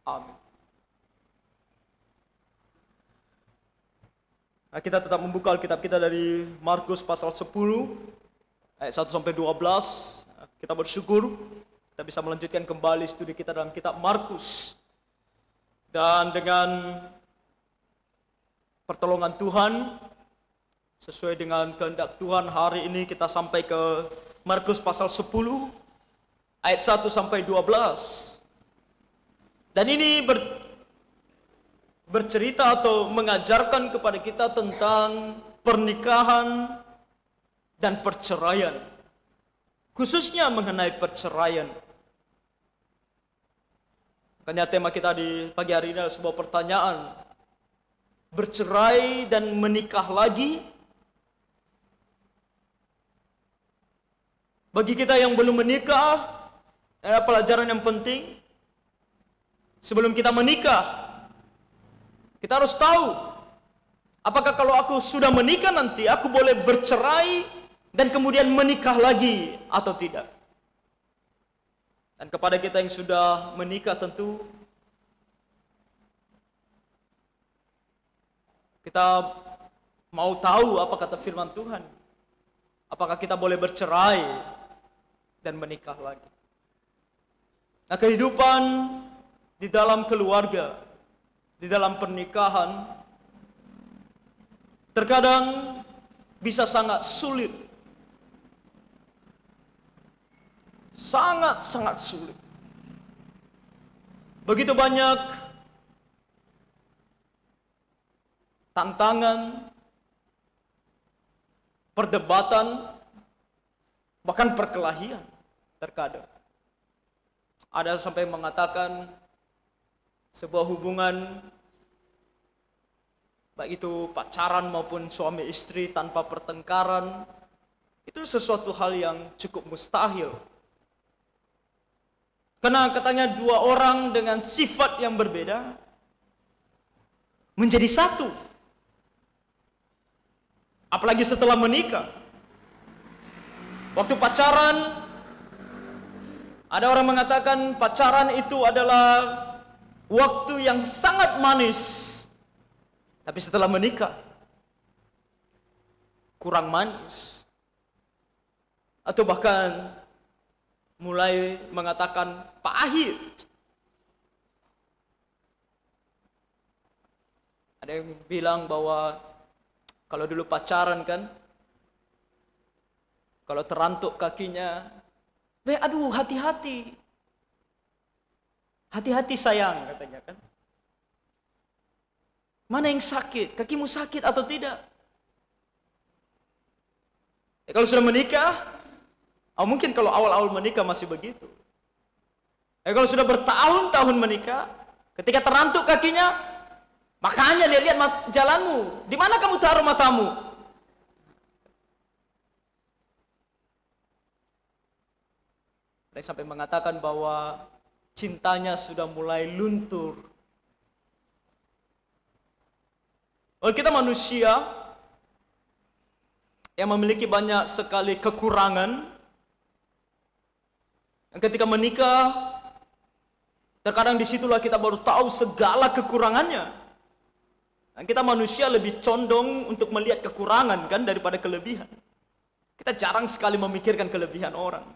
Amin. Nah, kita tetap membuka Alkitab kita dari Markus pasal 10 ayat 1 sampai 12. Kita bersyukur kita bisa melanjutkan kembali studi kita dalam kitab Markus. Dan dengan pertolongan Tuhan, sesuai dengan kehendak Tuhan, hari ini kita sampai ke Markus pasal 10 ayat 1 sampai 12. Dan ini bercerita atau mengajarkan kepada kita tentang pernikahan dan perceraian, khususnya mengenai perceraian. Makanya tema kita di pagi hari ini adalah sebuah pertanyaan: bercerai dan menikah lagi? Bagi kita yang belum menikah, ada pelajaran yang penting. Sebelum kita menikah, kita harus tahu, apakah kalau aku sudah menikah nanti aku boleh bercerai dan kemudian menikah lagi atau tidak. Dan kepada kita yang sudah menikah tentu kita mau tahu apa kata firman Tuhan. Apakah kita boleh bercerai dan menikah lagi. Nah, kehidupan di dalam keluarga, di dalam pernikahan, terkadang bisa sangat sulit. Sangat-sangat sulit. Begitu banyak tantangan, perdebatan, bahkan perkelahian terkadang. Ada sampai mengatakan sebuah hubungan, baik itu pacaran maupun suami istri tanpa pertengkaran, itu sesuatu hal yang cukup mustahil. Karena katanya dua orang dengan sifat yang berbeda menjadi satu. Apalagi setelah menikah. Waktu pacaran, ada orang mengatakan pacaran itu adalah waktu yang sangat manis. Tapi setelah menikah, kurang manis. Atau bahkan mulai mengatakan pahit. Ada yang bilang bahwa kalau dulu pacaran kan, kalau terantuk kakinya, aduh hati-hati. Hati-hati sayang, katanya kan. Mana yang sakit? Kakimu sakit atau tidak? Kalau sudah menikah, mungkin kalau awal-awal menikah masih begitu. Kalau sudah bertahun-tahun menikah, ketika terantuk kakinya, makanya lihat jalanmu. Di mana kamu taruh matamu? Ada sampai mengatakan bahwa cintanya sudah mulai luntur. Kita manusia yang memiliki banyak sekali kekurangan. Ketika menikah, terkadang disitulah kita baru tahu segala kekurangannya. Kita manusia lebih condong untuk melihat kekurangan kan daripada kelebihan. Kita jarang sekali memikirkan kelebihan orang.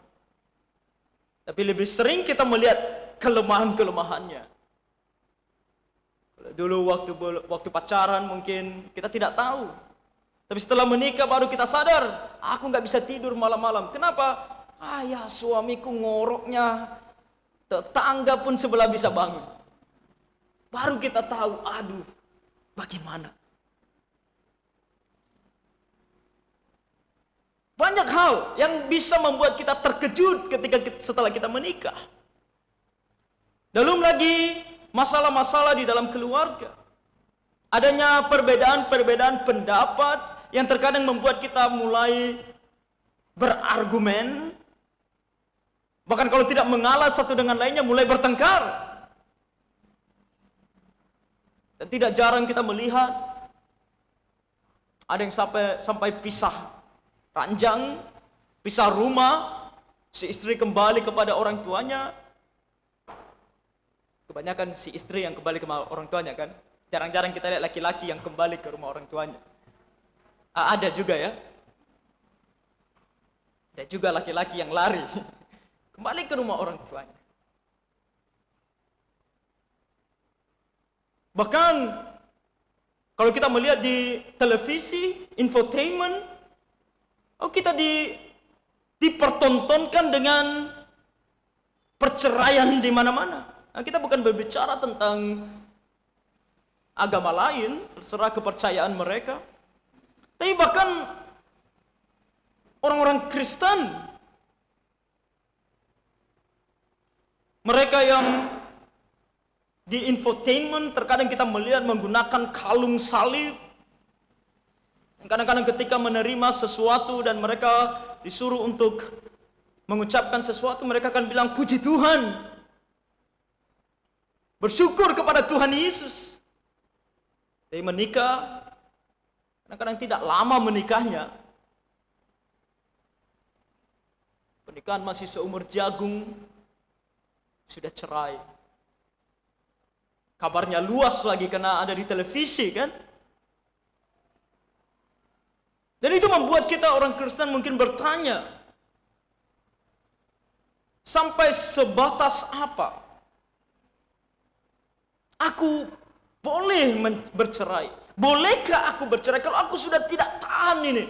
Tapi lebih sering kita melihat kelemahan-kelemahannya. Dulu waktu pacaran mungkin kita tidak tahu. Tapi setelah menikah baru kita sadar, aku nggak bisa tidur malam-malam. Kenapa? Ya suamiku ngoroknya, tetangga pun sebelah bisa bangun. Baru kita tahu, aduh, bagaimana? Banyak hal yang bisa membuat kita terkejut setelah kita menikah. Belum lagi masalah-masalah di dalam keluarga. Adanya perbedaan-perbedaan pendapat yang terkadang membuat kita mulai berargumen. Bahkan kalau tidak mengalah satu dengan lainnya mulai bertengkar. Dan tidak jarang kita melihat ada yang sampai pisah ranjang, pisah rumah, si istri kembali kepada orang tuanya. Kebanyakan si istri yang kembali ke rumah orang tuanya kan. Jarang-jarang kita lihat laki-laki yang kembali ke rumah orang tuanya. Ada juga ya. Ada juga laki-laki yang lari kembali ke rumah orang tuanya. Bahkan kalau kita melihat di televisi, infotainment, kita dipertontonkan dengan perceraian di mana-mana. Nah, kita bukan berbicara tentang agama lain, terserah kepercayaan mereka. Tapi bahkan orang-orang Kristen, mereka yang di infotainment, terkadang kita melihat menggunakan kalung salib. Kadang-kadang ketika menerima sesuatu dan mereka disuruh untuk mengucapkan sesuatu, mereka akan bilang puji Tuhan, bersyukur kepada Tuhan Yesus. Tapi menikah, kadang-kadang tidak lama menikahnya. Pernikahan masih seumur jagung, sudah cerai. Kabarnya luas lagi karena ada di televisi kan. Dan itu membuat kita orang Kristen mungkin bertanya, sampai sebatas apa aku boleh bercerai? Bolehkah aku bercerai kalau aku sudah tidak tahan ini?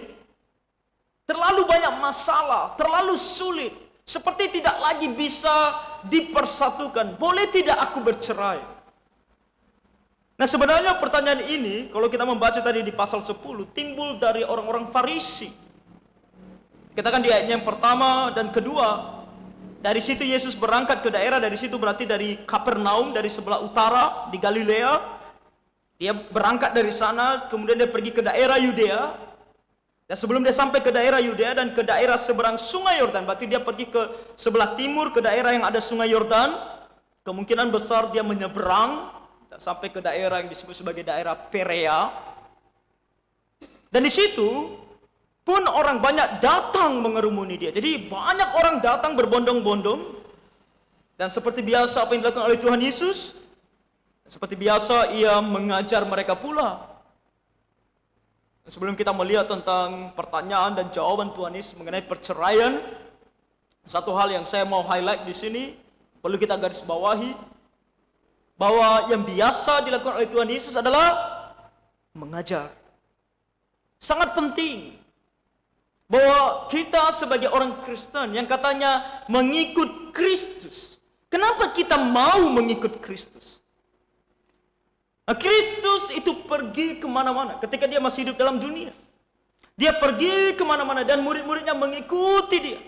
Terlalu banyak masalah, terlalu sulit, seperti tidak lagi bisa dipersatukan. Boleh tidak aku bercerai? Nah, sebenarnya pertanyaan ini, kalau kita membaca tadi di pasal 10, timbul dari orang-orang Farisi. Kita kan di ayat yang pertama dan kedua, dari situ Yesus berangkat ke daerah, dari situ berarti dari Kapernaum, dari sebelah utara di Galilea. Dia berangkat dari sana, kemudian dia pergi ke daerah Yudea. Dan sebelum dia sampai ke daerah Yudea dan ke daerah seberang Sungai Yordan, berarti dia pergi ke sebelah timur, ke daerah yang ada Sungai Yordan. Kemungkinan besar dia menyeberang sampai ke daerah yang disebut sebagai daerah Perea. Dan di situ pun orang banyak datang mengerumuni dia. Jadi banyak orang datang berbondong-bondong. Dan seperti biasa apa yang dilakukan oleh Tuhan Yesus, seperti biasa ia mengajar mereka pula. Sebelum kita melihat tentang pertanyaan dan jawaban Tuhan Yesus mengenai perceraian, satu hal yang saya mau highlight di sini, perlu kita garis bawahi, bahwa yang biasa dilakukan oleh Tuhan Yesus adalah mengajar. Sangat penting bahwa kita sebagai orang Kristen yang katanya mengikut Kristus, kenapa kita mau mengikut Kristus? Nah, Kristus itu pergi kemana-mana ketika dia masih hidup dalam dunia. Dia pergi kemana-mana dan murid-muridnya mengikuti dia.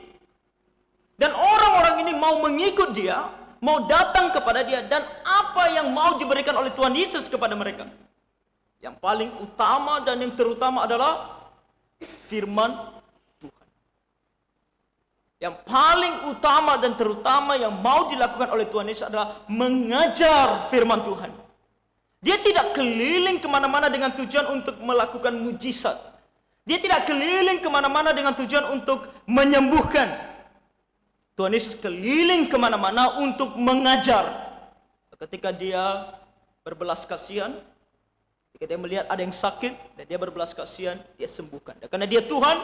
Dan orang-orang ini mau mengikut dia, mau datang kepada dia, dan apa yang mau diberikan oleh Tuhan Yesus kepada mereka? Yang paling utama dan yang terutama adalah firman Tuhan. Yang paling utama dan terutama yang mau dilakukan oleh Tuhan Yesus adalah mengajar firman Tuhan. Dia tidak keliling kemana-mana dengan tujuan untuk melakukan mujizat. Dia tidak keliling kemana-mana dengan tujuan untuk menyembuhkan. Tuhan Yesus keliling kemana-mana untuk mengajar. Ketika dia berbelas kasihan, ketika dia melihat ada yang sakit dan dia berbelas kasihan, dia sembuhkan. Dan karena dia Tuhan,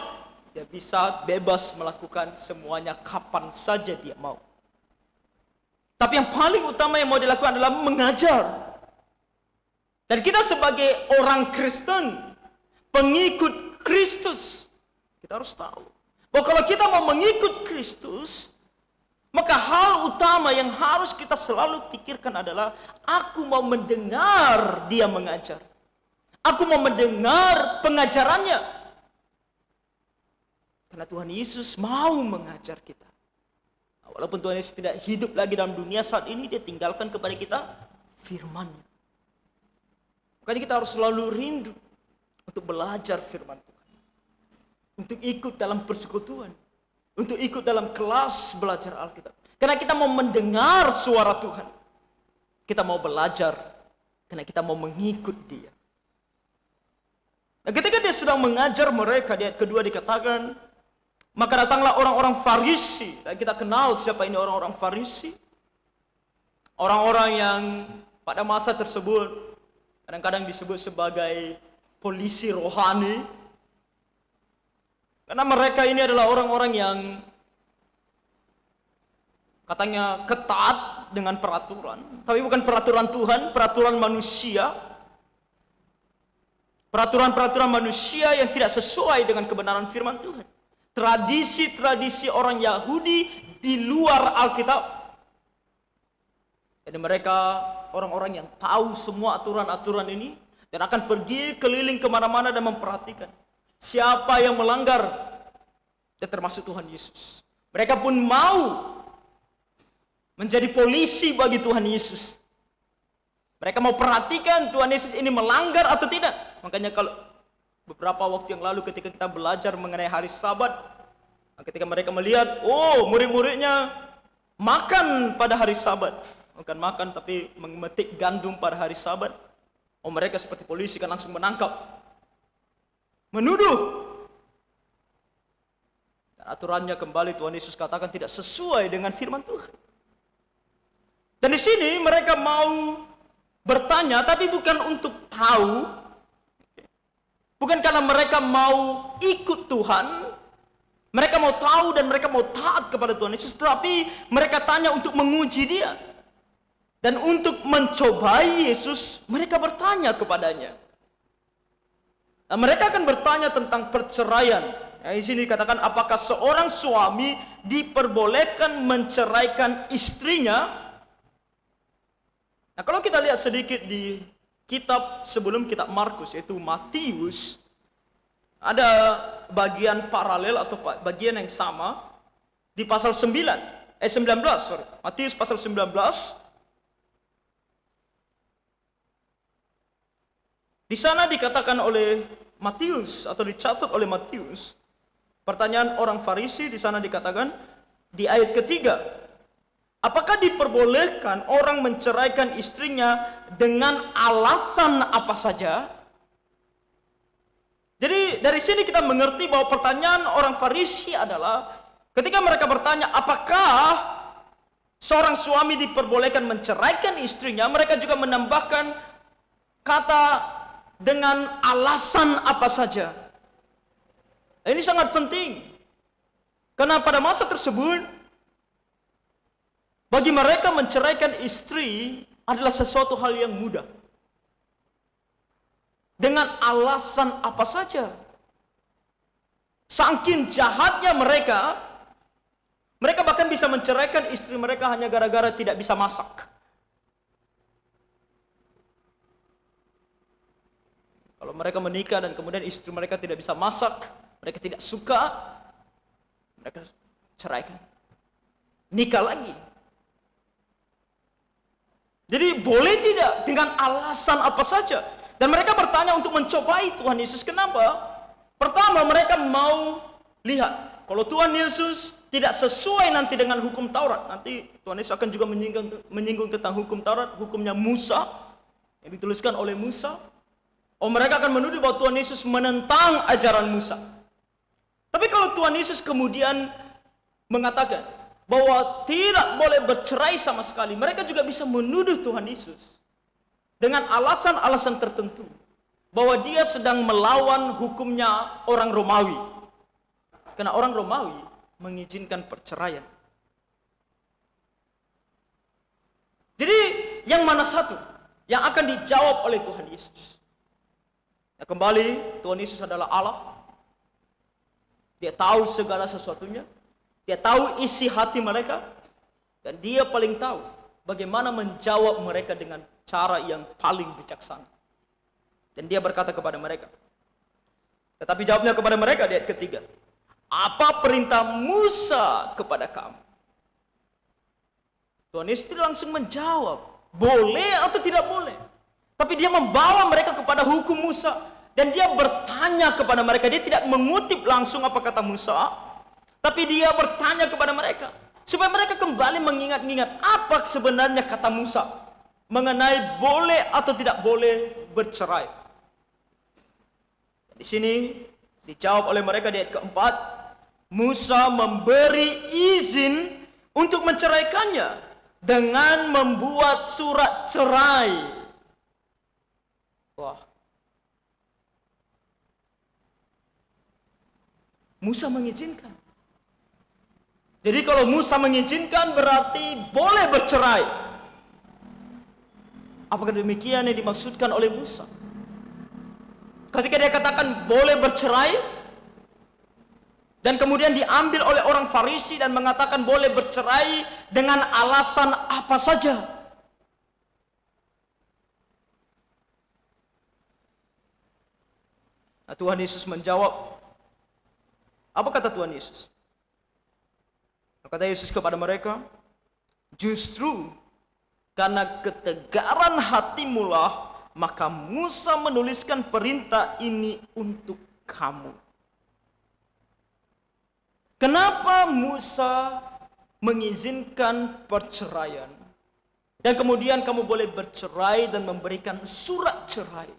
dia bisa bebas melakukan semuanya kapan saja dia mau. Tapi yang paling utama yang mau dilakukan adalah mengajar. Dan kita sebagai orang Kristen, pengikut Kristus, kita harus tahu bahwa kalau kita mau mengikut Kristus, maka hal utama yang harus kita selalu pikirkan adalah aku mau mendengar dia mengajar. Aku mau mendengar pengajarannya. Karena Tuhan Yesus mau mengajar kita. Walaupun Tuhan Yesus tidak hidup lagi dalam dunia saat ini, dia tinggalkan kepada kita firman-Nya. Makanya kita harus selalu rindu untuk belajar firman Tuhan. Untuk ikut dalam persekutuan. Untuk ikut dalam kelas belajar Alkitab. Karena kita mau mendengar suara Tuhan. Kita mau belajar. Karena kita mau mengikut dia. Nah, ketika dia sedang mengajar mereka, di ayat kedua dikatakan, maka datanglah orang-orang Farisi. Dan kita kenal siapa ini orang-orang Farisi. orang-orang yang pada masa tersebut kadang-kadang disebut sebagai polisi rohani. Karena mereka ini adalah orang-orang yang katanya ketat dengan peraturan, tapi bukan peraturan Tuhan, peraturan manusia. Peraturan-peraturan manusia yang tidak sesuai dengan kebenaran firman Tuhan. Tradisi-tradisi orang Yahudi di luar Alkitab. Jadi mereka orang-orang yang tahu semua aturan-aturan ini dan akan pergi keliling kemana-mana dan memperhatikan siapa yang melanggar, dan termasuk Tuhan Yesus. Mereka pun mau menjadi polisi bagi Tuhan Yesus. Mereka mau perhatikan Tuhan Yesus ini melanggar atau tidak. Makanya kalau beberapa waktu yang lalu ketika kita belajar mengenai hari Sabat, ketika mereka melihat, oh murid-muridnya makan pada hari Sabat. Bukan makan tapi memetik gandum pada hari Sabat. Oh mereka seperti polisi kan langsung menangkap, menuduh. Dan aturannya kembali Tuhan Yesus katakan tidak sesuai dengan firman Tuhan. Dan di sini mereka mau bertanya, tapi bukan untuk tahu, bukan karena mereka mau ikut Tuhan, mereka mau tahu dan mereka mau taat kepada Tuhan Yesus, tetapi mereka tanya untuk menguji Dia. Dan untuk mencobai Yesus, mereka bertanya kepadanya. Nah, mereka akan bertanya tentang perceraian. Nah, di sini dikatakan, apakah seorang suami diperbolehkan menceraikan istrinya? Nah, kalau kita lihat sedikit di kitab sebelum kitab Markus, yaitu Matius, ada bagian paralel atau bagian yang sama di pasal 19. Matius pasal 19. Di sana dikatakan oleh Matius atau dicatat oleh Matius, pertanyaan orang Farisi di sana dikatakan di ayat ketiga, apakah diperbolehkan orang menceraikan istrinya dengan alasan apa saja? Jadi dari sini kita mengerti bahwa pertanyaan orang Farisi adalah ketika mereka bertanya apakah seorang suami diperbolehkan menceraikan istrinya, mereka juga menambahkan kata dengan alasan apa saja. Ini sangat penting. Karena pada masa tersebut bagi mereka menceraikan istri adalah sesuatu hal yang mudah. Dengan alasan apa saja. Saking jahatnya mereka bahkan bisa menceraikan istri mereka hanya gara-gara tidak bisa masak. Kalau mereka menikah dan kemudian istri mereka tidak bisa masak, mereka tidak suka, mereka ceraikan. Nikah lagi. Jadi boleh tidak dengan alasan apa saja. Dan mereka bertanya untuk mencobai Tuhan Yesus. Kenapa? Pertama, mereka mau lihat kalau Tuhan Yesus tidak sesuai nanti dengan hukum Taurat. Nanti Tuhan Yesus akan juga menyinggung tentang hukum Taurat, hukumnya Musa yang dituliskan oleh Musa. Oh, mereka akan menuduh bahwa Tuhan Yesus menentang ajaran Musa. Tapi kalau Tuhan Yesus kemudian mengatakan bahwa tidak boleh bercerai sama sekali, mereka juga bisa menuduh Tuhan Yesus dengan alasan-alasan tertentu bahwa dia sedang melawan hukumnya orang Romawi. Karena orang Romawi mengizinkan perceraian. Jadi yang mana satu yang akan dijawab oleh Tuhan Yesus? Ya, kembali, Tuhan Yesus adalah Allah. Dia tahu segala sesuatunya. Dia tahu isi hati mereka. Dan dia paling tahu bagaimana menjawab mereka dengan cara yang paling bijaksana. Dan dia berkata kepada mereka. Tetapi jawabnya kepada mereka di ayat ketiga. Apa perintah Musa kepada kamu? Tuhan Yesus tidak langsung menjawab. Boleh atau tidak boleh. Tapi dia membawa mereka kepada hukum Musa. Dan dia bertanya kepada mereka. Dia tidak mengutip langsung apa kata Musa. Tapi dia bertanya kepada mereka. Supaya mereka kembali mengingat-ingat apa sebenarnya kata Musa. Mengenai boleh atau tidak boleh bercerai. Di sini dijawab oleh mereka di ayat keempat. Musa memberi izin untuk menceraikannya. dengan membuat surat cerai. Wah. Musa mengizinkan. Jadi kalau Musa mengizinkan berarti boleh bercerai. Apakah demikian yang dimaksudkan oleh Musa? Ketika dia katakan boleh bercerai, dan kemudian diambil oleh orang Farisi dan mengatakan boleh bercerai dengan alasan apa saja. Nah, Tuhan Yesus menjawab. Apa kata Tuhan Yesus? Kata Yesus kepada mereka, justru karena ketegaran hatimulah maka Musa menuliskan perintah ini untuk kamu. Kenapa Musa mengizinkan perceraian? Dan kemudian kamu boleh bercerai dan memberikan surat cerai.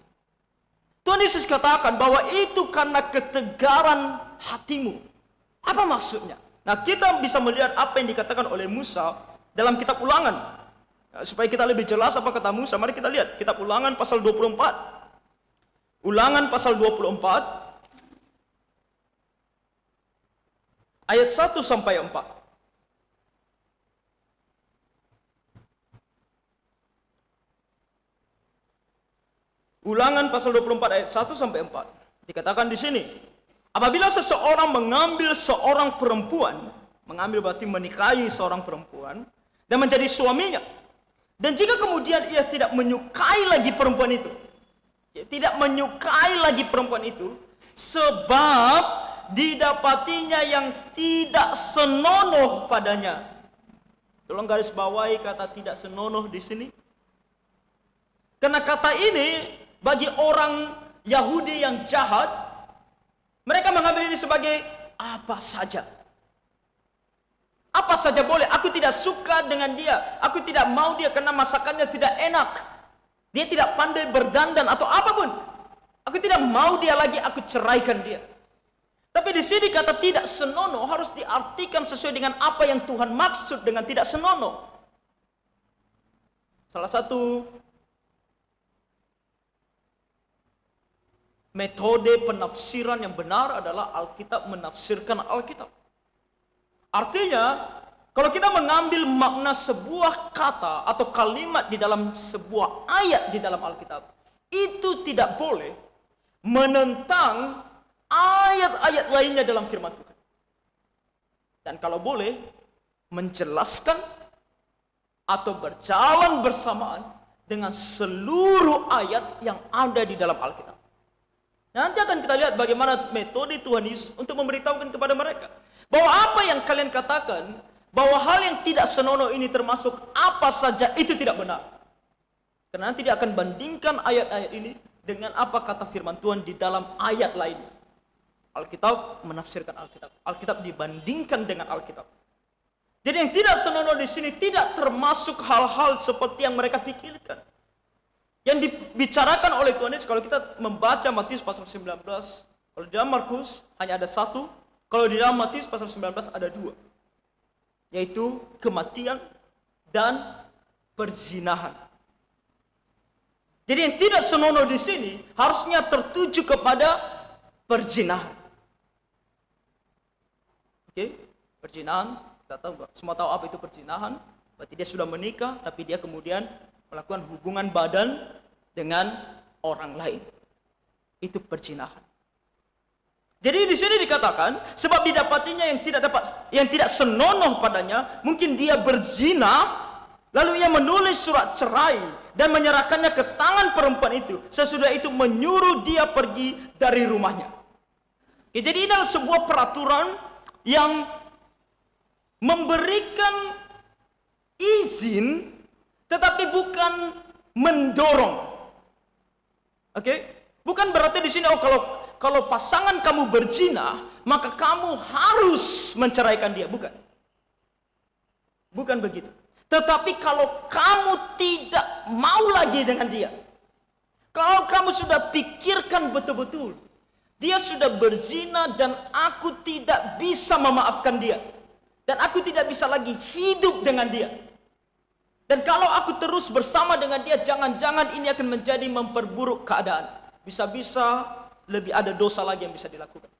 Tuhan Yesus katakan bahwa itu karena ketegaran hatimu. Apa maksudnya? Nah, kita bisa melihat apa yang dikatakan oleh Musa dalam kitab Ulangan. Nah, supaya kita lebih jelas apa kata Musa, mari kita lihat kitab Ulangan pasal 24. Ulangan pasal 24 ayat 1 sampai 4. Ulangan pasal 24 ayat 1 sampai 4. Dikatakan di sini, apabila seseorang mengambil seorang perempuan, mengambil berarti menikahi seorang perempuan dan menjadi suaminya, dan jika kemudian ia tidak menyukai lagi perempuan itu, sebab didapatinya yang tidak senonoh padanya. Tolong garis bawahi kata tidak senonoh di sini. Karena kata ini bagi orang Yahudi yang jahat, mereka mengambil ini sebagai apa saja. Apa saja boleh. Aku tidak suka dengan dia. Aku tidak mau dia karena masakannya tidak enak. Dia tidak pandai berdandan atau apapun. Aku tidak mau dia lagi, aku ceraikan dia. Tapi di sini kata tidak senonoh harus diartikan sesuai dengan apa yang Tuhan maksud dengan tidak senonoh. Salah satu metode penafsiran yang benar adalah Alkitab menafsirkan Alkitab. Artinya, kalau kita mengambil makna sebuah kata atau kalimat di dalam sebuah ayat di dalam Alkitab, itu tidak boleh menentang ayat-ayat lainnya dalam firman Tuhan. Dan kalau boleh, menjelaskan atau berjalan bersamaan dengan seluruh ayat yang ada di dalam Alkitab. Nanti akan kita lihat bagaimana metode Tuhan Yesus untuk memberitahukan kepada mereka bahwa apa yang kalian katakan, bahwa hal yang tidak senonoh ini termasuk apa saja, itu tidak benar. Karena nanti dia akan bandingkan ayat-ayat ini dengan apa kata firman Tuhan di dalam ayat lain. Alkitab menafsirkan Alkitab. Alkitab dibandingkan dengan Alkitab. Jadi yang tidak senonoh di sini tidak termasuk hal-hal seperti yang mereka pikirkan. Yang dibicarakan oleh Tuhan Yesus, kalau kita membaca Matius pasal 19, kalau di dalam Markus hanya ada satu, kalau di dalam Matius pasal 19 ada dua, yaitu kematian dan perzinahan. Jadi yang tidak senonoh di sini harusnya tertuju kepada perzinahan. Oke, perzinahan, kita tahu, semua tahu apa itu perzinahan. Berarti dia sudah menikah, tapi dia kemudian melakukan hubungan badan dengan orang lain. Itu perzinahan. Jadi di sini dikatakan sebab didapatinya yang tidak senonoh padanya, mungkin dia berzina, lalu ia menulis surat cerai dan menyerahkannya ke tangan perempuan itu. Sesudah itu menyuruh dia pergi dari rumahnya. Oke, jadi ini adalah sebuah peraturan yang memberikan izin tetapi bukan mendorong. Oke? Bukan berarti di sini kalau pasangan kamu berzina, maka kamu harus menceraikan dia, bukan. Bukan begitu. Tetapi kalau kamu tidak mau lagi dengan dia, kalau kamu sudah pikirkan betul-betul, dia sudah berzina dan aku tidak bisa memaafkan dia, dan aku tidak bisa lagi hidup dengan dia, Dan kalau aku terus bersama dengan dia, jangan-jangan ini akan menjadi memperburuk keadaan. Bisa-bisa lebih ada dosa lagi yang bisa dilakukan.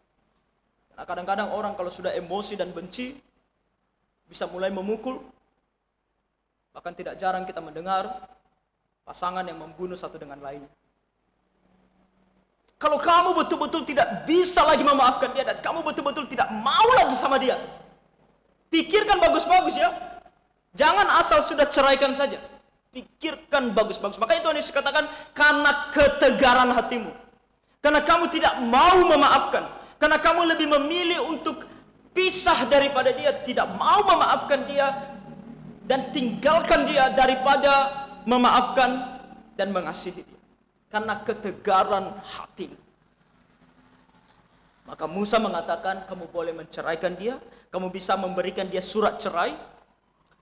Karena kadang-kadang orang kalau sudah emosi dan benci, bisa mulai memukul. Bahkan tidak jarang kita mendengar pasangan yang membunuh satu dengan lainnya. Kalau kamu betul-betul tidak bisa lagi memaafkan dia, dan kamu betul-betul tidak mau lagi sama dia, pikirkan bagus-bagus ya. Jangan asal sudah ceraikan saja. Pikirkan bagus-bagus. Makanya Tuhan Yesus katakan, karena ketegaran hatimu. Karena kamu tidak mau memaafkan. Karena kamu lebih memilih untuk pisah daripada dia, tidak mau memaafkan dia, dan tinggalkan dia daripada memaafkan dan mengasihi dia. Karena ketegaran hatimu. Maka Musa mengatakan, kamu boleh menceraikan dia, kamu bisa memberikan dia surat cerai.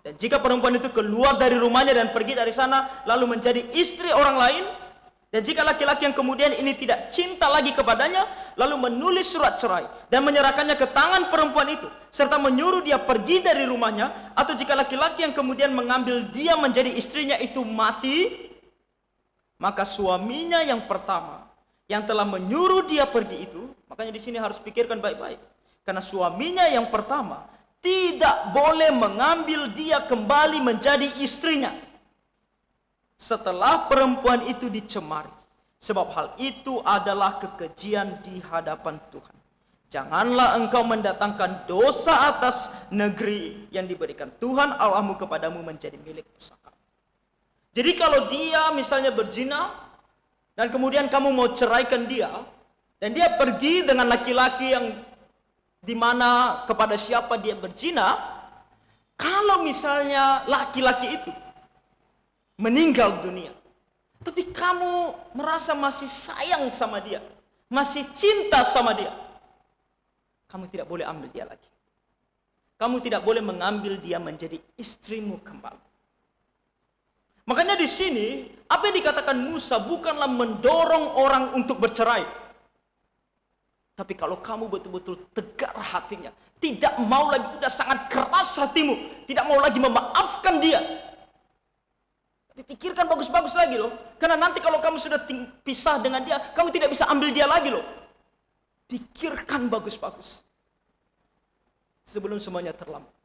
Dan jika perempuan itu keluar dari rumahnya dan pergi dari sana, lalu menjadi istri orang lain, dan jika laki-laki yang kemudian ini tidak cinta lagi kepadanya, lalu menulis surat cerai dan menyerahkannya ke tangan perempuan itu, serta menyuruh dia pergi dari rumahnya, atau jika laki-laki yang kemudian mengambil dia menjadi istrinya itu mati, maka suaminya yang pertama yang telah menyuruh dia pergi itu, makanya di sini harus pikirkan baik-baik, karena suaminya yang pertama tidak boleh mengambil dia kembali menjadi istrinya setelah perempuan itu dicemari, sebab hal itu adalah kekejian di hadapan Tuhan. Janganlah engkau mendatangkan dosa atas negeri yang diberikan Tuhan Allahmu kepadamu menjadi milik pusaka. Jadi kalau dia misalnya berzina, dan kemudian kamu mau ceraikan dia, dan dia pergi dengan laki-laki yang di mana kepada siapa dia berzina, kalau misalnya laki-laki itu meninggal dunia, tapi kamu merasa masih sayang sama dia, masih cinta sama dia, kamu tidak boleh ambil dia lagi. Kamu tidak boleh mengambil dia menjadi istrimu kembali. Makanya di sini apa yang dikatakan Musa bukanlah mendorong orang untuk bercerai. Tapi kalau kamu betul-betul tegar hatinya, tidak mau lagi, sudah sangat keras hatimu, tidak mau lagi memaafkan dia. Tapi pikirkan bagus-bagus lagi loh. Karena nanti kalau kamu sudah pisah dengan dia, kamu tidak bisa ambil dia lagi loh. Pikirkan bagus-bagus sebelum semuanya terlambat.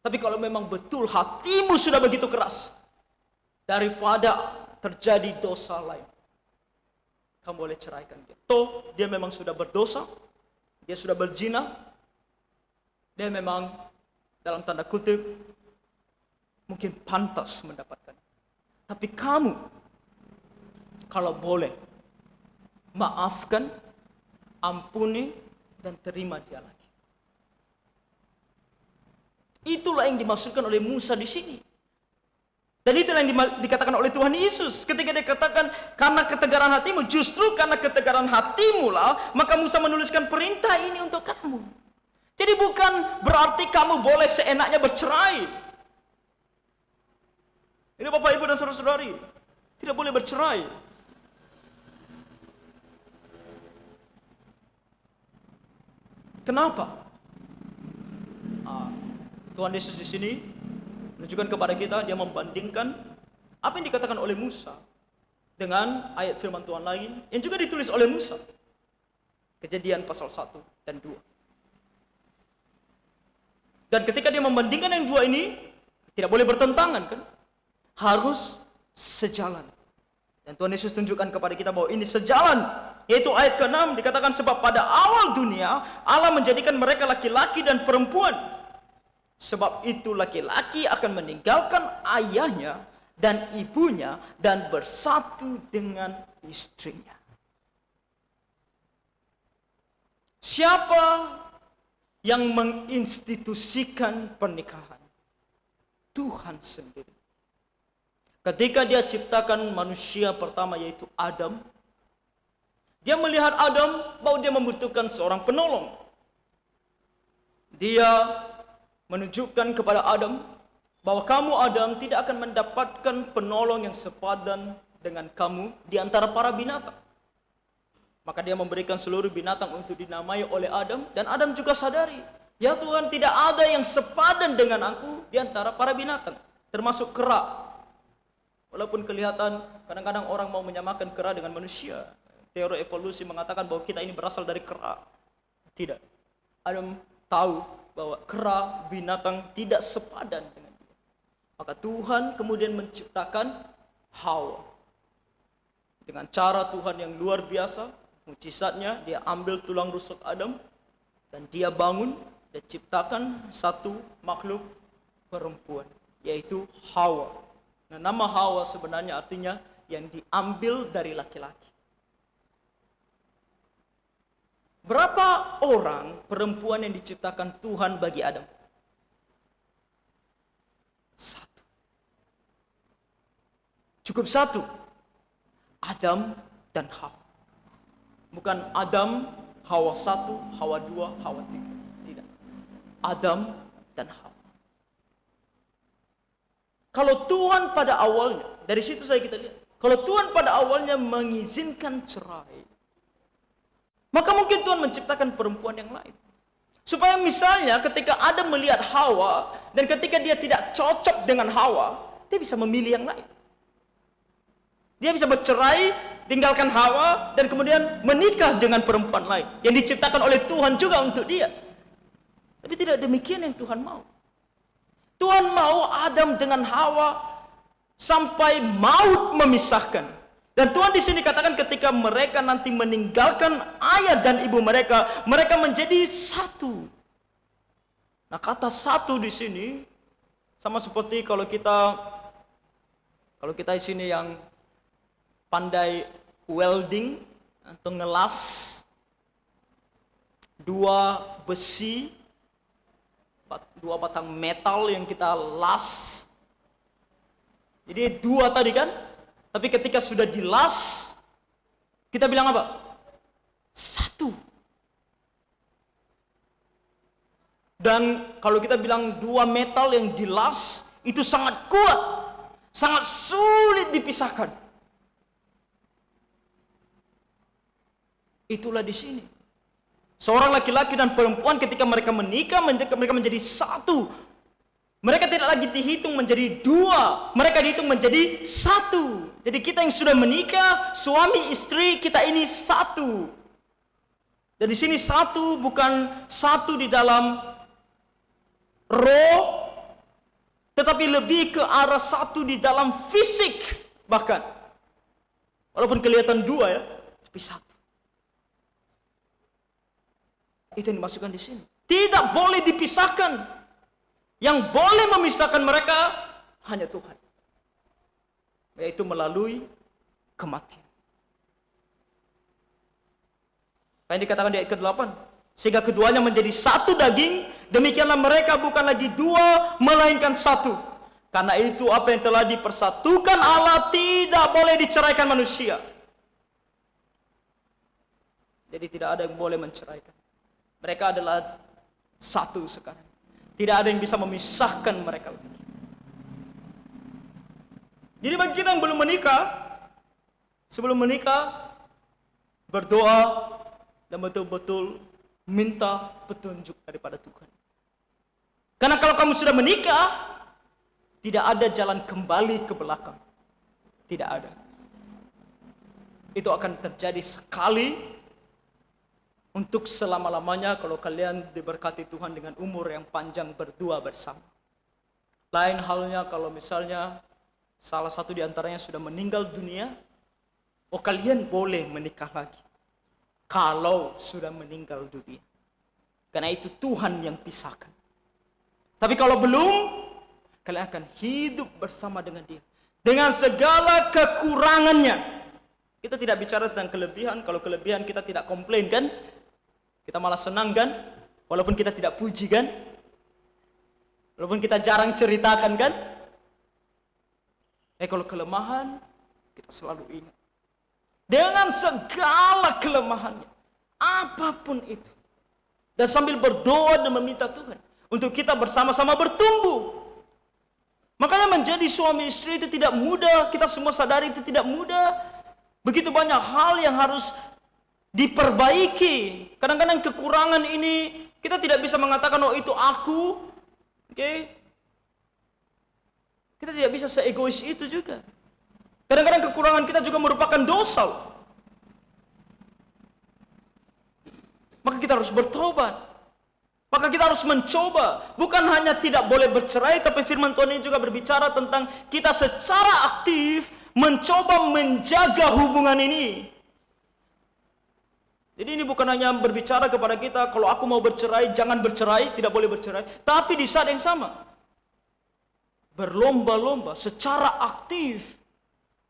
Tapi kalau memang betul hatimu sudah begitu keras, daripada terjadi dosa lain, kamu boleh ceraikan dia. Toh dia memang sudah berdosa, dia sudah berzina, dia memang dalam tanda kutip mungkin pantas mendapatkan. Tapi kamu kalau boleh maafkan, ampuni, dan terima dia lagi. Itulah yang dimaksudkan oleh Musa di sini. Dan itulah yang dikatakan oleh Tuhan Yesus ketika dia katakan, karena ketegaran hatimu, justru karena ketegaran hatimu lah, maka Musa menuliskan perintah ini untuk kamu. Jadi bukan berarti kamu boleh seenaknya bercerai. Ini Bapak Ibu dan Saudara-saudari, tidak boleh bercerai. Kenapa? Tuhan Yesus di sini menunjukkan kepada kita, dia membandingkan apa yang dikatakan oleh Musa dengan ayat firman Tuhan lain yang juga ditulis oleh Musa. Kejadian pasal 1 dan 2. Dan ketika dia membandingkan yang dua ini, tidak boleh bertentangan kan? Harus sejalan. Dan Tuhan Yesus tunjukkan kepada kita bahwa ini sejalan. Yaitu ayat ke-6 dikatakan, sebab pada awal dunia Allah menjadikan mereka laki-laki dan perempuan. Sebab itu laki-laki akan meninggalkan ayahnya dan ibunya dan bersatu dengan istrinya. Siapa yang menginstitusikan pernikahan? Tuhan sendiri. Ketika dia ciptakan manusia pertama yaitu Adam, dia melihat Adam bahwa dia membutuhkan seorang penolong. Dia menunjukkan kepada Adam bahwa kamu Adam tidak akan mendapatkan penolong yang sepadan dengan kamu di antara para binatang. Maka dia memberikan seluruh binatang untuk dinamai oleh Adam, dan Adam juga sadari, ya Tuhan, tidak ada yang sepadan dengan aku di antara para binatang. termasuk kera. Walaupun kelihatan kadang-kadang orang mau menyamakan kera dengan manusia. Teori evolusi mengatakan bahwa kita ini berasal dari kera. Tidak. Adam tahu bahwa kera binatang tidak sepadan dengan dia. Maka Tuhan kemudian menciptakan Hawa. Dengan cara Tuhan yang luar biasa, mukjizatnya dia ambil tulang rusuk Adam dan dia bangun dan ciptakan satu makhluk perempuan, yaitu Hawa. Nah, nama Hawa sebenarnya artinya yang diambil dari laki-laki. Berapa orang perempuan yang diciptakan Tuhan bagi Adam? Satu. Cukup satu. Adam dan Hawa. Bukan Adam, Hawa 1, Hawa 2, Hawa 3. Tidak. Adam dan Hawa. Kalau Tuhan pada awalnya, dari situ kita lihat, kalau Tuhan pada awalnya mengizinkan cerai, maka mungkin Tuhan menciptakan perempuan yang lain. Supaya misalnya ketika Adam melihat Hawa, dan ketika dia tidak cocok dengan Hawa, dia bisa memilih yang lain. Dia bisa bercerai, tinggalkan Hawa, dan kemudian menikah dengan perempuan lain yang diciptakan oleh Tuhan juga untuk dia. Tapi tidak demikian yang Tuhan mau. Tuhan mau Adam dengan Hawa sampai maut memisahkan. Dan Tuhan di sini katakan ketika mereka nanti meninggalkan ayah dan ibu mereka, mereka menjadi satu. Nah, kata satu di sini sama seperti kalau kita di sini yang pandai welding atau ngelas dua batang metal yang kita las. Jadi dua tadi kan, tapi ketika sudah dilas, kita bilang apa? Satu. Dan kalau kita bilang dua metal yang dilas, itu sangat kuat, sangat sulit dipisahkan. Itulah di sini. Seorang laki-laki dan perempuan ketika mereka menikah, mereka menjadi satu. Mereka tidak lagi dihitung menjadi dua, mereka dihitung menjadi satu. Jadi kita yang sudah menikah, suami istri, kita ini satu. Dan di sini satu bukan satu di dalam roh, tetapi lebih ke arah satu di dalam fisik bahkan. Walaupun kelihatan dua ya, tapi satu. Itu yang dimasukkan di sini. Tidak boleh dipisahkan. Yang boleh memisahkan mereka hanya Tuhan, yaitu melalui kematian. Yang dikatakan di ayat ke-8, sehingga keduanya menjadi satu daging, demikianlah mereka bukan lagi dua, melainkan satu. Karena itu apa yang telah dipersatukan Allah tidak boleh diceraikan manusia. Jadi tidak ada yang boleh menceraikan. Mereka adalah satu sekarang. Tidak ada yang bisa memisahkan mereka lagi. Jadi bagi kita yang belum menikah, sebelum menikah, berdoa dan betul-betul minta petunjuk daripada Tuhan. Karena kalau kamu sudah menikah, tidak ada jalan kembali ke belakang. Tidak ada. Itu akan terjadi sekali untuk selama-lamanya kalau kalian diberkati Tuhan dengan umur yang panjang berdua bersama. Lain halnya kalau misalnya salah satu di antaranya sudah meninggal dunia, kalian boleh menikah lagi. Kalau sudah meninggal dunia. Karena itu Tuhan yang pisahkan. Tapi kalau belum, kalian akan hidup bersama dengan dia. Dengan segala kekurangannya. Kita tidak bicara tentang kelebihan. Kalau kelebihan kita tidak komplain kan? Kita malah senang kan? Walaupun kita tidak puji kan? Walaupun kita jarang ceritakan kan? Kalau kelemahan, kita selalu ingat. Dengan segala kelemahannya. Apapun itu. Dan sambil berdoa dan meminta Tuhan. Untuk kita bersama-sama bertumbuh. Makanya menjadi suami istri itu tidak mudah. Kita semua sadari itu tidak mudah. Begitu banyak hal yang harus diperbaiki. Kadang-kadang kekurangan ini kita tidak bisa mengatakan itu aku. Kita tidak bisa seegois itu juga. Kadang-kadang kekurangan kita juga merupakan dosa. Maka kita harus bertobat. Maka kita harus mencoba. Bukan hanya tidak boleh bercerai, tapi firman Tuhan ini juga berbicara tentang kita secara aktif mencoba menjaga hubungan ini. Jadi ini bukan hanya berbicara kepada kita, kalau aku mau bercerai, jangan bercerai, tidak boleh bercerai. Tapi di saat yang sama, berlomba-lomba secara aktif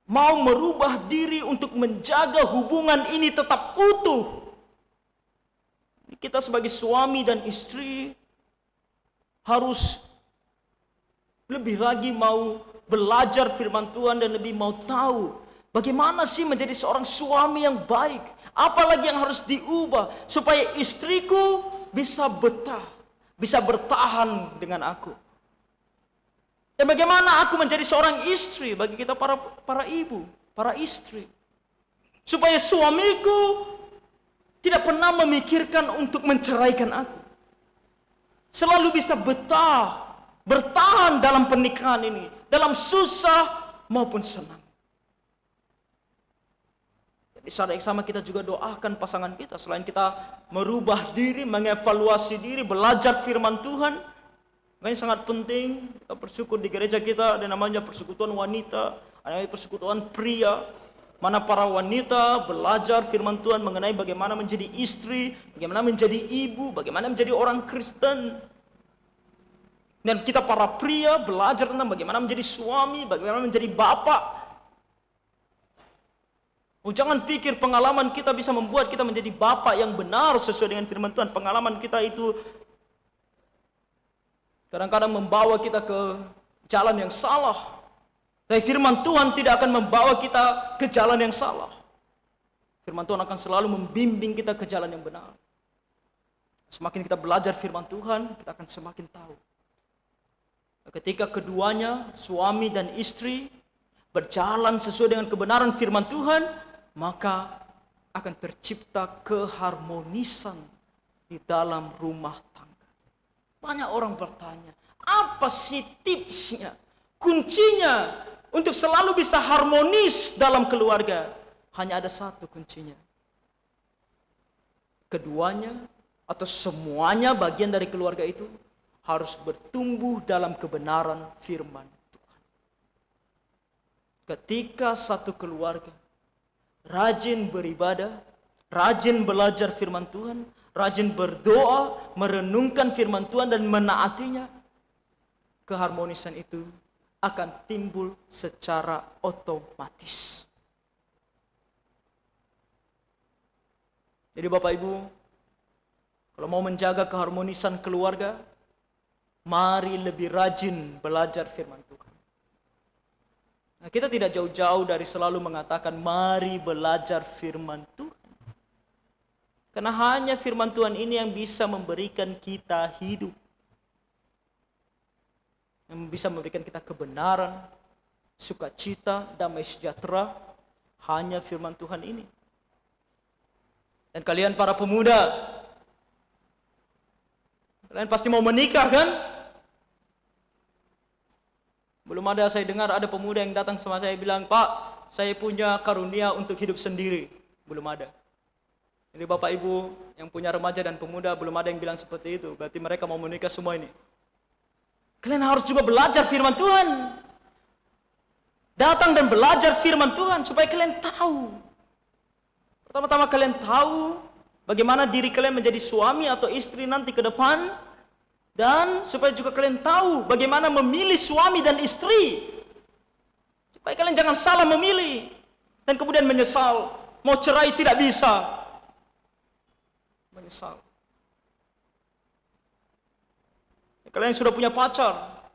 mau merubah diri untuk menjaga hubungan ini tetap utuh. Kita sebagai suami dan istri harus lebih lagi mau belajar firman Tuhan dan lebih mau tahu bagaimana sih menjadi seorang suami yang baik. Apalagi yang harus diubah supaya istriku bisa betah, bisa bertahan dengan aku. Dan bagaimana aku menjadi seorang istri bagi kita para ibu, para istri. Supaya suamiku tidak pernah memikirkan untuk menceraikan aku. Selalu bisa betah, bertahan dalam pernikahan ini, dalam susah maupun senang. Di saat yang sama kita juga doakan pasangan kita. Selain kita merubah diri, mengevaluasi diri, belajar firman Tuhan, makanya sangat penting kita bersyukur di gereja kita ada namanya persekutuan wanita, ada persekutuan pria, mana para wanita belajar firman Tuhan mengenai bagaimana menjadi istri, bagaimana menjadi ibu, bagaimana menjadi orang Kristen. Dan kita para pria belajar tentang bagaimana menjadi suami, bagaimana menjadi bapak. Jangan pikir pengalaman kita bisa membuat kita menjadi bapak yang benar sesuai dengan firman Tuhan. Pengalaman kita itu kadang-kadang membawa kita ke jalan yang salah. Tapi firman Tuhan tidak akan membawa kita ke jalan yang salah. Firman Tuhan akan selalu membimbing kita ke jalan yang benar. Semakin kita belajar firman Tuhan, kita akan semakin tahu. Ketika keduanya, suami dan istri, berjalan sesuai dengan kebenaran firman Tuhan, maka akan tercipta keharmonisan di dalam rumah tangga. Banyak orang bertanya, apa sih tipsnya, kuncinya untuk selalu bisa harmonis dalam keluarga? Hanya ada satu kuncinya. Keduanya atau semuanya bagian dari keluarga itu harus bertumbuh dalam kebenaran firman Tuhan. Ketika satu keluarga rajin beribadah, rajin belajar firman Tuhan, rajin berdoa, merenungkan firman Tuhan dan menaatinya, keharmonisan itu akan timbul secara otomatis. Jadi Bapak Ibu, kalau mau menjaga keharmonisan keluarga, mari lebih rajin belajar firman Tuhan. Nah, kita tidak jauh-jauh dari selalu mengatakan mari belajar firman Tuhan. Karena hanya firman Tuhan ini yang bisa memberikan kita hidup. Yang bisa memberikan kita kebenaran, sukacita, damai sejahtera. Hanya firman Tuhan ini. Dan kalian para pemuda, kalian pasti mau menikah kan? Belum ada saya dengar ada pemuda yang datang sama saya bilang, Pak, saya punya karunia untuk hidup sendiri. Belum ada. Jadi Bapak Ibu yang punya remaja dan pemuda belum ada yang bilang seperti itu. Berarti mereka mau menikah semua ini. Kalian harus juga belajar firman Tuhan. Datang dan belajar firman Tuhan supaya kalian tahu. Pertama-tama kalian tahu bagaimana diri kalian menjadi suami atau istri nanti ke depan. Dan supaya juga kalian tahu bagaimana memilih suami dan istri. Supaya kalian jangan salah memilih. Dan kemudian menyesal. Mau cerai tidak bisa. Menyesal. Kalian sudah punya pacar.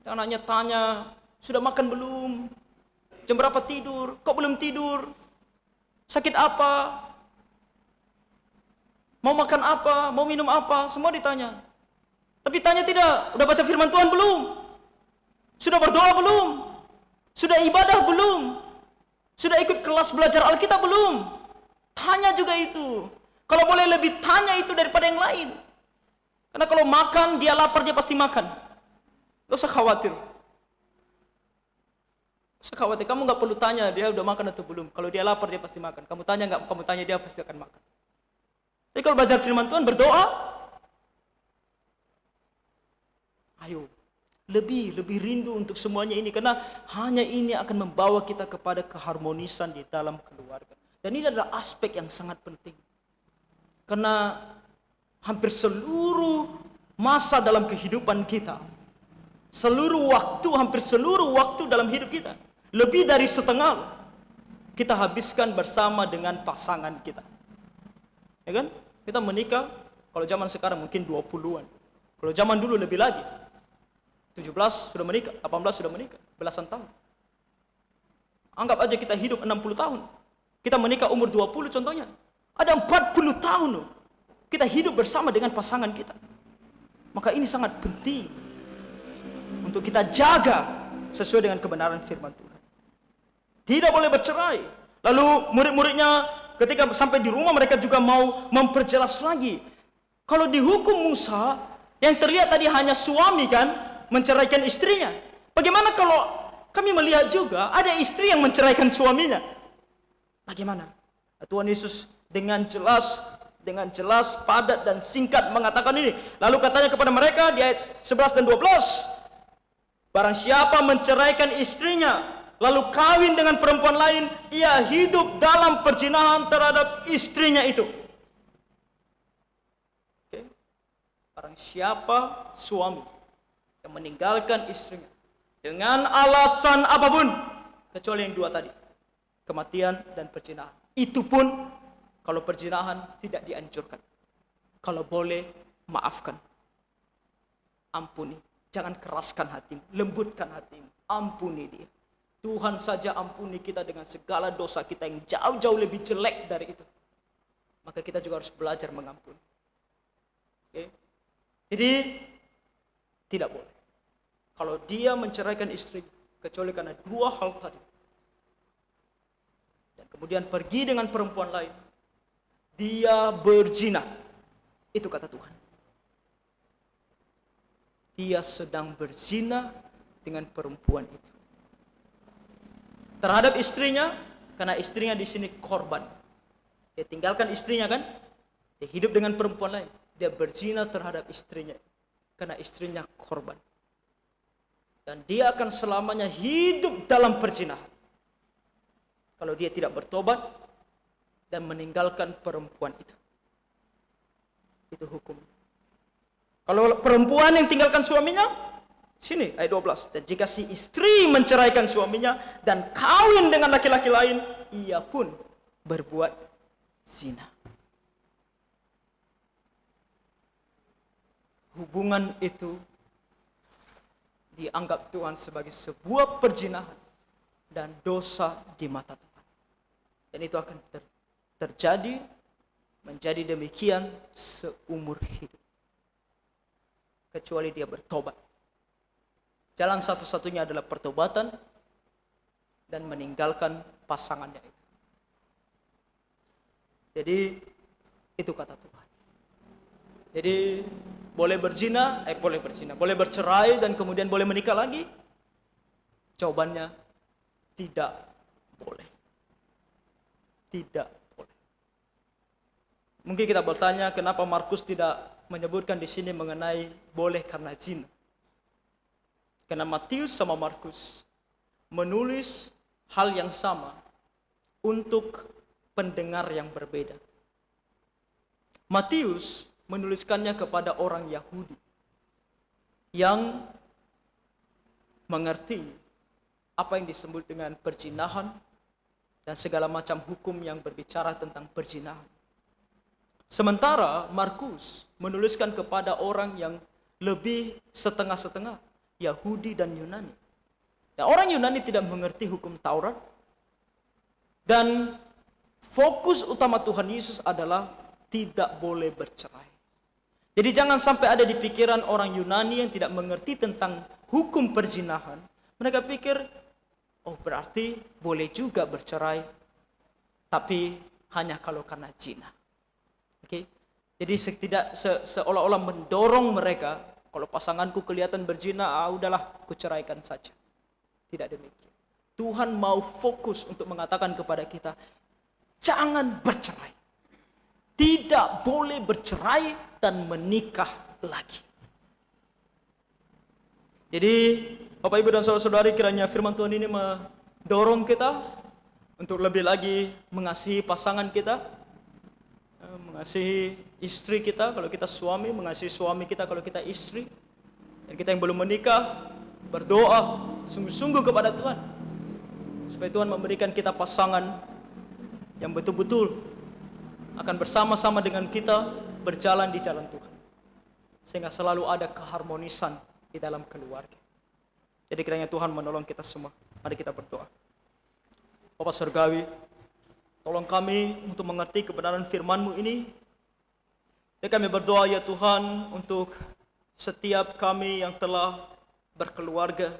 Jangan hanya tanya, sudah makan belum? Jam berapa tidur? Kok belum tidur? Sakit apa? Mau makan apa? Mau minum apa? Semua ditanya. Tapi tanya tidak, udah baca firman Tuhan belum? Sudah berdoa belum? Sudah ibadah belum? Sudah ikut kelas belajar Alkitab belum? Tanya juga itu. Kalau boleh lebih tanya itu daripada yang lain. Karena kalau makan, dia lapar, dia pasti makan. Gak usah khawatir. Saya khawatir, kamu nggak perlu tanya dia udah makan atau belum. Kalau dia lapar dia pasti makan. Kamu tanya nggak? Kamu tanya dia pasti akan makan. Jadi kalau belajar firman Tuhan berdoa, ayo lebih rindu untuk semuanya ini, karena hanya ini akan membawa kita kepada keharmonisan di dalam keluarga. Dan ini adalah aspek yang sangat penting, karena hampir seluruh masa dalam kehidupan kita, hampir seluruh waktu dalam hidup kita, lebih dari setengah kita habiskan bersama dengan pasangan kita. Ya kan? Kita menikah, kalau zaman sekarang mungkin 20-an. Kalau zaman dulu lebih lagi. 17 sudah menikah, 18 sudah menikah, belasan tahun. Anggap aja kita hidup 60 tahun. Kita menikah umur 20 contohnya. Ada 40 tahun loh. Kita hidup bersama dengan pasangan kita. Maka ini sangat penting untuk kita jaga sesuai dengan kebenaran firman Tuhan. Tidak boleh bercerai. Lalu murid-muridnya ketika sampai di rumah mereka juga mau memperjelas lagi. Kalau di hukum Musa, yang terlihat tadi hanya suami kan menceraikan istrinya. Bagaimana kalau kami melihat juga ada istri yang menceraikan suaminya? Bagaimana? Tuhan Yesus dengan jelas, padat dan singkat mengatakan ini. Lalu katanya kepada mereka di ayat 11 dan 12, barang siapa menceraikan istrinya lalu kawin dengan perempuan lain, ia hidup dalam perzinahan terhadap istrinya itu. Okay. Barang siapa suami yang meninggalkan istrinya dengan alasan apapun, kecuali yang dua tadi, kematian dan perzinahan. Itu pun kalau perzinahan tidak dianjurkan. Kalau boleh, maafkan. Ampuni. Jangan keraskan hatimu, lembutkan hatimu. Ampuni dia. Tuhan saja ampuni kita dengan segala dosa kita yang jauh-jauh lebih jelek dari itu. Maka kita juga harus belajar mengampuni. Okay? Jadi, tidak boleh. Kalau dia menceraikan istrinya, kecuali karena dua hal tadi, dan kemudian pergi dengan perempuan lain, dia berzina. Itu kata Tuhan. Dia sedang berzina dengan perempuan itu. Terhadap istrinya, karena istrinya di sini korban. Dia tinggalkan istrinya kan? Dia hidup dengan perempuan lain. Dia berzina terhadap istrinya, karena istrinya korban. Dan dia akan selamanya hidup dalam perzinahan. Kalau dia tidak bertobat dan meninggalkan perempuan itu. Itu hukum. Kalau perempuan yang tinggalkan suaminya, sini ayat 12. Dan jika si istri menceraikan suaminya dan kawin dengan laki-laki lain, ia pun berbuat zina. Hubungan itu dianggap Tuhan sebagai sebuah perzinahan dan dosa di mata Tuhan. Dan itu akan terjadi, menjadi demikian seumur hidup. Kecuali dia bertobat. Jalan satu-satunya adalah pertobatan dan meninggalkan pasangannya itu. Jadi, itu kata Tuhan. Jadi, boleh bercerai dan kemudian boleh menikah lagi? Jawabannya, tidak boleh. Tidak boleh. Mungkin kita bertanya, kenapa Markus tidak menyebutkan di sini mengenai boleh karena zina? Karena Matius sama Markus menulis hal yang sama untuk pendengar yang berbeda. Matius menuliskannya kepada orang Yahudi yang mengerti apa yang disebut dengan perzinahan dan segala macam hukum yang berbicara tentang perzinahan. Sementara Markus menuliskan kepada orang yang lebih setengah-setengah, Yahudi dan Yunani. Ya, orang Yunani tidak mengerti hukum Taurat, dan fokus utama Tuhan Yesus adalah tidak boleh bercerai. Jadi jangan sampai ada di pikiran orang Yunani yang tidak mengerti tentang hukum perzinahan. Mereka pikir, oh berarti boleh juga bercerai, tapi hanya kalau karena zina. Oke? Jadi seolah-olah mendorong mereka, kalau pasanganku kelihatan berzina, udahlah, kuceraikan saja. Tidak demikian. Tuhan mau fokus untuk mengatakan kepada kita, jangan bercerai. Tidak boleh bercerai dan menikah lagi. Jadi, Bapak Ibu dan saudara-saudari, kiranya firman Tuhan ini mendorong kita untuk lebih lagi mengasihi pasangan kita, mengasihi istri kita kalau kita suami, mengasihi suami kita kalau kita istri. Dan kita yang belum menikah, berdoa sungguh-sungguh kepada Tuhan, supaya Tuhan memberikan kita pasangan yang betul-betul akan bersama-sama dengan kita berjalan di jalan Tuhan, sehingga selalu ada keharmonisan di dalam keluarga. Jadi kiranya Tuhan menolong kita semua. Mari kita berdoa. Bapa Surgawi, tolong kami untuk mengerti kebenaran firman-Mu ini. Dan kami berdoa ya Tuhan untuk setiap kami yang telah berkeluarga,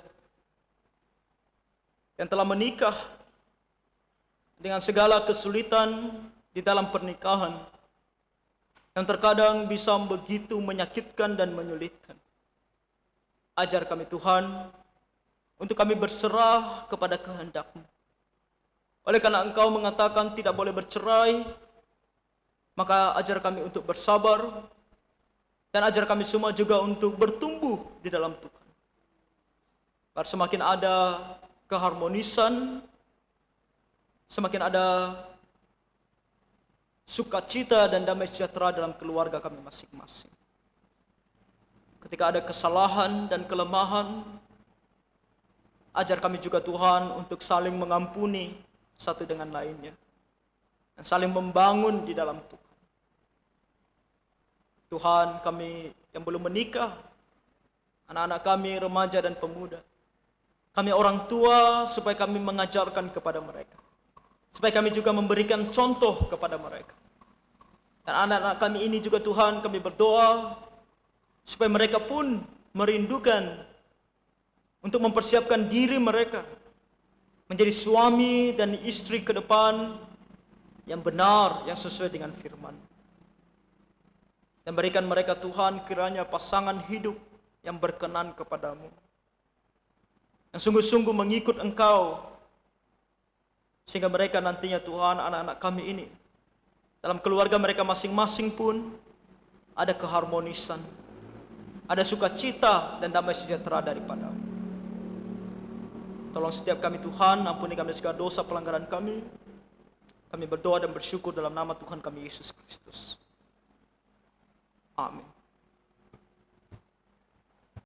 yang telah menikah dengan segala kesulitan di dalam pernikahan, yang terkadang bisa begitu menyakitkan dan menyulitkan. Ajar kami Tuhan, untuk kami berserah kepada kehendak-Mu. Oleh karena Engkau mengatakan tidak boleh bercerai, maka ajar kami untuk bersabar, dan ajar kami semua juga untuk bertumbuh di dalam Tuhan. Agar semakin ada keharmonisan, semakin ada sukacita dan damai sejahtera dalam keluarga kami masing-masing. Ketika ada kesalahan dan kelemahan, ajar kami juga Tuhan untuk saling mengampuni satu dengan lainnya, dan saling membangun di dalam Tuhan. Tuhan, kami yang belum menikah, anak-anak kami remaja dan pemuda, kami orang tua, supaya kami mengajarkan kepada mereka, supaya kami juga memberikan contoh kepada mereka. Dan anak-anak kami ini juga Tuhan, kami berdoa supaya mereka pun merindukan untuk mempersiapkan diri mereka menjadi suami dan istri ke depan yang benar, yang sesuai dengan firman. Dan berikan mereka Tuhan kiranya pasangan hidup yang berkenan kepadamu, yang sungguh-sungguh mengikut Engkau, sehingga mereka nantinya Tuhan, anak-anak kami ini, dalam keluarga mereka masing-masing pun ada keharmonisan, ada sukacita dan damai sejahtera daripada-Mu. Tolong setiap kami Tuhan, ampuni kami segala dosa pelanggaran kami. Kami berdoa dan bersyukur dalam nama Tuhan kami Yesus Kristus. Amin.